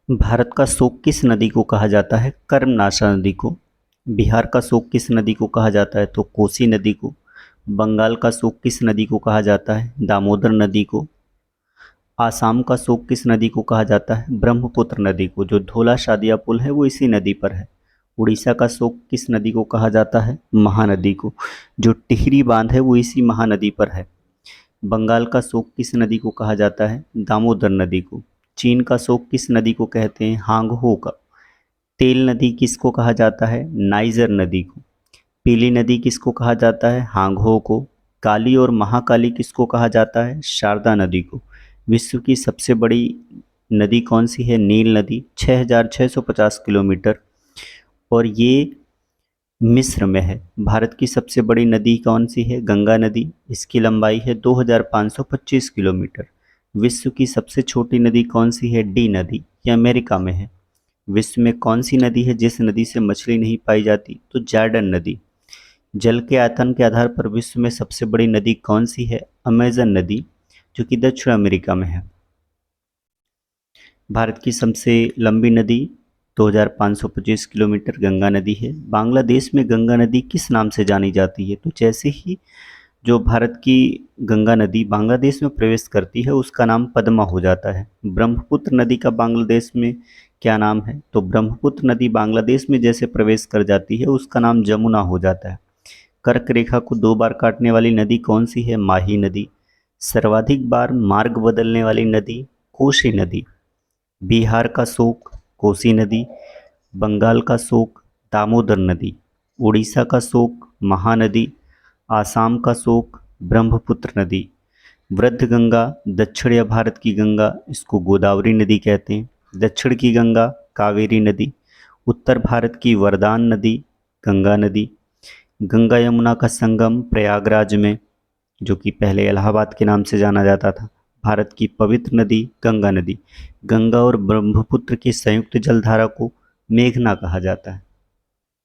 भारत का शोक किस नदी को कहा जाता है? कर्मनाशा नदी को। बिहार का शोक किस नदी को कहा जाता है? तो कोसी नदी को। बंगाल का शोक किस नदी को कहा जाता है? दामोदर नदी को। आसाम का शोक किस नदी को कहा जाता है? ब्रह्मपुत्र नदी को। जो धोला शादिया पुल है वो इसी नदी पर है। उड़ीसा का शोक किस नदी को कहा जाता है? महानदी को। जो टिहरी बांध है वो इसी महानदी पर है। बंगाल का शोक किस नदी को कहा जाता है? दामोदर नदी को। चीन का शोक किस नदी को कहते हैं? हांगहो का। तेल नदी किसको कहा जाता है? नाइजर नदी को। पीली नदी किसको कहा जाता है? हांगहो को। काली और महाकाली किसको कहा जाता है? शारदा नदी को। विश्व की सबसे बड़ी नदी कौन सी है? नील नदी, 6,650 किलोमीटर, और ये मिस्र में है। भारत की सबसे बड़ी नदी कौन सी है? गंगा नदी, इसकी लंबाई है 2,525 किलोमीटर। विश्व की सबसे छोटी नदी कौन सी है? डी नदी, ये अमेरिका में है। विश्व में कौन सी नदी है जिस नदी से मछली नहीं पाई जाती? तो जॉर्डन नदी। जल के आयतन के आधार पर विश्व में सबसे बड़ी नदी कौन सी है? अमेजन नदी, जो कि दक्षिण अमेरिका में है। भारत की सबसे लंबी नदी 2,525 किलोमीटर गंगा नदी है। बांग्लादेश में गंगा नदी किस नाम से जानी जाती है? तो जैसे ही जो भारत की गंगा नदी बांग्लादेश में प्रवेश करती है उसका नाम पद्मा हो जाता है। ब्रह्मपुत्र नदी का बांग्लादेश में क्या नाम है? तो ब्रह्मपुत्र नदी बांग्लादेश में जैसे प्रवेश कर जाती है उसका नाम जमुना हो जाता है। कर्क रेखा को 2 बार काटने वाली नदी कौन सी है? माही नदी। सर्वाधिक बार मार्ग बदलने वाली नदी? कोसी नदी। बिहार का शोक कोसी नदी। बंगाल का शोक दामोदर नदी। उड़ीसा का शोक महानदी। आसाम का शोक ब्रह्मपुत्र नदी। वृद्ध गंगा दक्षिण भारत की गंगा, इसको गोदावरी नदी कहते हैं। दक्षिण की गंगा कावेरी नदी। उत्तर भारत की वरदान नदी गंगा नदी। गंगा यमुना का संगम प्रयागराज में, जो कि पहले इलाहाबाद के नाम से जाना जाता था। भारत की पवित्र नदी गंगा नदी। गंगा और ब्रह्मपुत्र की संयुक्त जलधारा को मेघना कहा जाता है।